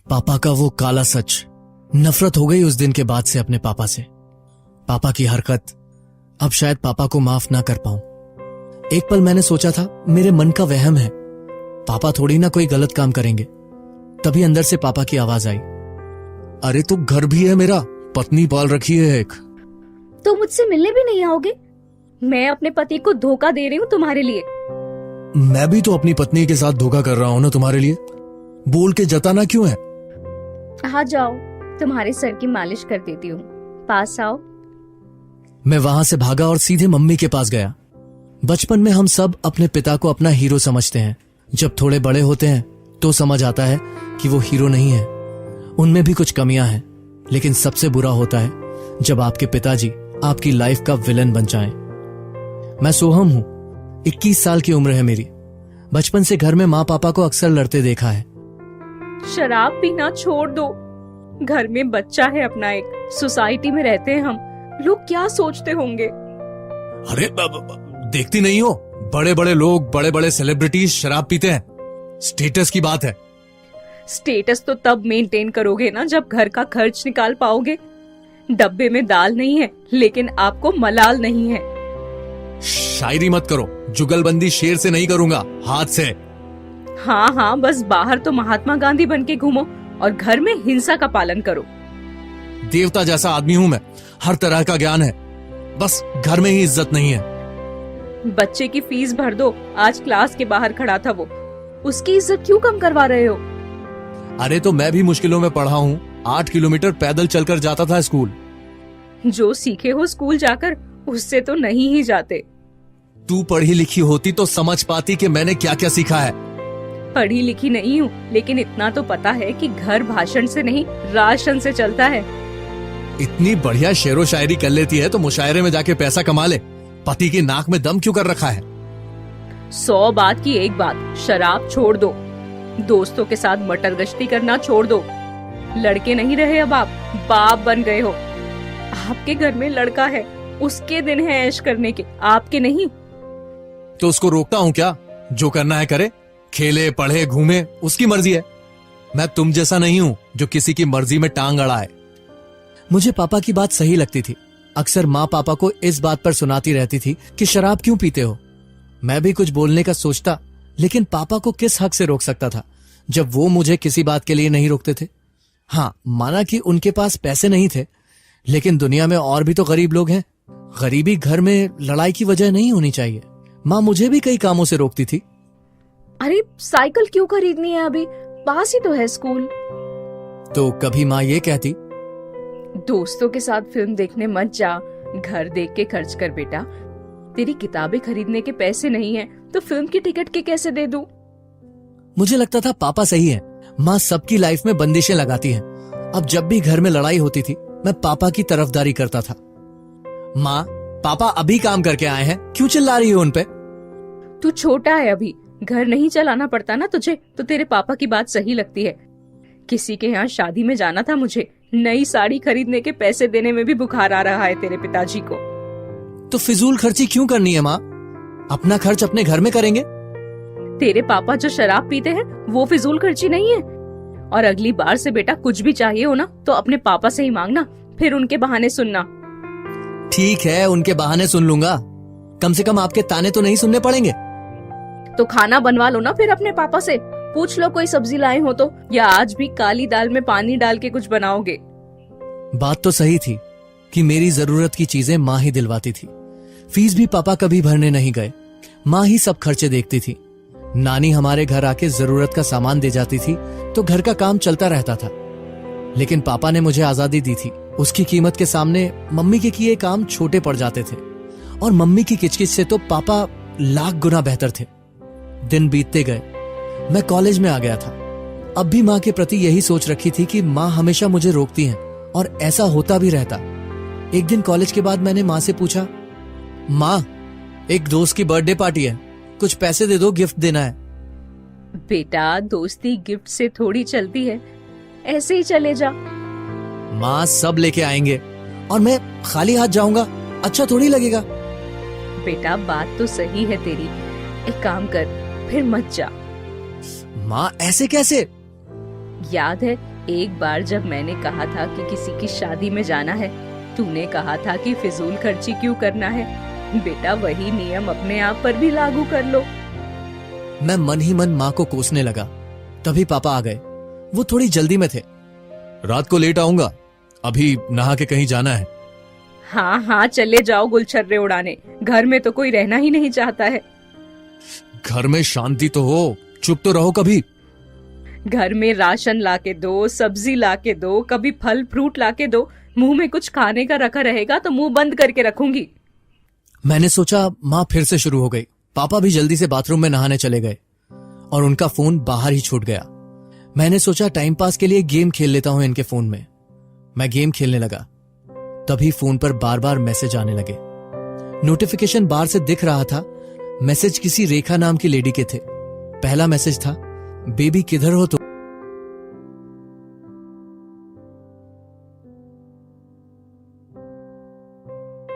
पापा का वो काला सच। नफरत हो गई उस दिन के बाद से अपने पापा से। पापा की हरकत, अब शायद पापा को माफ ना कर पाऊं। एक पल मैंने सोचा था मेरे मन का वहम है, पापा थोड़ी ना कोई गलत काम करेंगे। तभी अंदर से पापा की आवाज आई, अरे तो घर भी है मेरा, पत्नी पाल रखी है एक। तो मुझसे मिलने भी नहीं आओगे? मैं अपने पति को धोखा दे रही हूँ तुम्हारे लिए। मैं भी तो अपनी पत्नी के साथ धोखा कर रहा हूं ना तुम्हारे लिए। बोल के जताना क्यों है? आ जाओ, तुम्हारे सर की मालिश कर देती हूँ, पास आओ। मैं वहां से भागा और सीधे मम्मी के पास गया। बचपन में हम सब अपने पिता को अपना हीरो समझते हैं। जब थोड़े बड़े होते हैं तो समझ आता है कि वो हीरो नहीं है, उनमें भी कुछ कमियां हैं। लेकिन सबसे बुरा होता है जब आपके पिताजी आपकी लाइफ का विलन बन जाएं। मैं सोहम हूं, 21 साल की उम्र है मेरी। बचपन से घर में माँ पापा को अक्सर लड़ते देखा है। शराब पीना छोड़ दो, घर में बच्चा है अपना एक, सोसाइटी में रहते हैं हम, लोग क्या सोचते होंगे? अरे देखती नहीं हो, बड़े बड़े लोग, बड़े बड़े सेलिब्रिटीज शराब पीते हैं। स्टेटस की बात है। स्टेटस तो तब मेंटेन करोगे ना जब घर का खर्च निकाल पाओगे। डब्बे में दाल नहीं है लेकिन आपको मलाल नहीं है। शायरी मत करो, जुगलबंदी शेर से नहीं करूंगा, हाथ से। हाँ हाँ, बस बाहर तो महात्मा गांधी बन के घूमो और घर में हिंसा का पालन करो। देवता जैसा आदमी हूं मैं, हर तरह का ज्ञान है, बस घर में ही इज्जत नहीं है। बच्चे की फीस भर दो, आज क्लास के बाहर खड़ा था वो, उसकी इज्जत क्यों कम करवा रहे हो? अरे तो मैं भी मुश्किलों में पढ़ा हूँ, 8 किलोमीटर पैदल चलकर जाता था स्कूल। जो सीखे हो स्कूल जाकर, उससे तो नहीं ही जाते। तू पढ़ी लिखी होती तो समझ पाती कि मैंने क्या क्या सीखा है। पढ़ी लिखी नहीं हूँ, लेकिन इतना तो पता है कि घर भाषण से नहीं राशन से चलता है। इतनी बढ़िया शेरो शायरी कर लेती है तो मुशायरे में जाके पैसा कमा ले। पति की नाक में दम क्यों कर रखा है? 100 बात की एक बात, शराब छोड़ दो, दोस्तों के साथ मटर गश्ती करना छोड़ दो। लड़के नहीं रहे अब, आप बाप बन गए हो। आपके घर में लड़का है, उसके दिन है ऐश करने के, आपके नहीं। तो उसको रोकता हूँ क्या? जो करना है करे, खेले पढ़े घूमे, उसकी मर्जी है। मैं तुम जैसा नहीं हूँ जो किसी की मर्जी में टांग अड़ाए। मुझे पापा की बात सही लगती थी। अक्सर माँ पापा को इस बात पर सुनाती रहती थी कि शराब क्यों पीते हो। मैं भी कुछ बोलने का सोचता, लेकिन पापा को किस हक से रोक सकता था जब वो मुझे किसी बात के लिए नहीं रोकते थे। हाँ, माना कि उनके पास पैसे नहीं थे, लेकिन दुनिया में और भी तो गरीब लोग हैं। गरीबी घर में लड़ाई की वजह नहीं होनी चाहिए। माँ मुझे भी कई कामों से रोकती थी। अरे साइकिल क्यों खरीदनी है, अभी पास ही तो है स्कूल। तो कभी माँ ये कहती, दोस्तों के साथ फिल्म देखने मत जा, घर देख के खर्च कर बेटा। तेरी किताबें खरीदने के पैसे नहीं है तो फिल्म की टिकट के कैसे दे दूं? मुझे लगता था पापा सही है, माँ सबकी लाइफ में बंदिशें लगाती हैं। अब जब भी घर में लड़ाई होती थी मैं पापा की तरफदारी करता था। माँ, पापा अभी काम करके आए हैं, क्यों चिल्ला रही हो उन पे? तू छोटा है अभी, घर नहीं चलाना पड़ता ना तुझे, तो तेरे पापा की बात सही लगती है। किसी के यहाँ शादी में जाना था मुझे, नई साड़ी खरीदने के पैसे देने में भी बुखार आ रहा है तेरे पिताजी को। तो फिजूल खर्ची क्यों करनी है माँ? अपना खर्च अपने घर में करेंगे। तेरे पापा जो शराब पीते हैं वो फिजूल खर्ची नहीं है। और अगली बार से बेटा कुछ भी चाहिए हो ना तो अपने पापा से ही मांगना, फिर उनके बहाने सुनना। ठीक है, उनके बहाने सुन लूंगा, कम से कम आपके ताने तो नहीं सुनने पड़ेंगे। तो खाना बनवा लो ना फिर अपने पापा से, पूछ लो कोई सब्जी लाए हो तो, या आज भी काली दाल में पानी डाल के कुछ बनाओगे। बात तो सही थी कि मेरी जरूरत की चीजें माँ ही दिलवाती थी। फीस भी पापा कभी भरने नहीं गए, माँ ही सब खर्चे देखती थी। नानी हमारे घर आके जरूरत का सामान दे जाती थी तो घर का काम चलता रहता था। लेकिन पापा ने मुझे आजादी दी थी, उसकी कीमत के सामने मम्मी के किए काम छोटे पड़ जाते थे। और मम्मी की किचकिच से तो पापा लाख गुना बेहतर थे। दिन बीतते गए, मैं कॉलेज में आ गया था। अब भी माँ के प्रति यही सोच रखी थी कि माँ हमेशा मुझे रोकती हैं, और ऐसा होता भी रहता। एक दिन कॉलेज के बाद मैंने माँ से पूछा, माँ, एक दोस्त की बर्थडे पार्टी है, कुछ पैसे दे दो, गिफ्ट देना है। बेटा, दोस्ती गिफ्ट से थोड़ी चलती है, ऐसे ही चले जा। माँ, सब लेके आएंगे और मैं खाली हाथ जाऊंगा, अच्छा थोड़ी लगेगा। बेटा, बात तो सही है तेरी, एक काम कर, फिर मत जा। माँ, ऐसे कैसे? याद है एक बार जब मैंने कहा था कि किसी की शादी में जाना है, तूने कहा था कि फिजूल खर्ची क्यों करना है। बेटा वही नियम अपने आप पर भी लागू कर लो। मैं मन ही मन माँ को कोसने लगा। तभी पापा आ गए। वो थोड़ी जल्दी में थे। रात को लेट आऊंगा, अभी नहा के कहीं जाना है। हाँ हाँ चले जाओ गुलछर्रे उड़ाने, घर में तो कोई रहना ही नहीं चाहता है। घर में शांति तो हो, चुप तो रहो कभी। घर में राशन लाके दो, सब्जी लाके दो, कभी फल फ्रूट लाके दो। मुंह में कुछ खाने का रखा रहेगा तो मुंह बंद करके रखूंगी। मैंने सोचा माँ फिर से शुरू हो गई। पापा भी जल्दी से बाथरूम में नहाने चले गए और उनका फोन बाहर ही छूट गया। मैंने सोचा टाइम पास के लिए गेम खेल लेता हूं इनके फोन में। मैं गेम खेलने लगा। तभी फोन पर बार बार मैसेज आने लगे। नोटिफिकेशन बार से दिख रहा था। मैसेज किसी रेखा नाम की लेडी के थे। पहला मैसेज था, बेबी किधर हो तुम?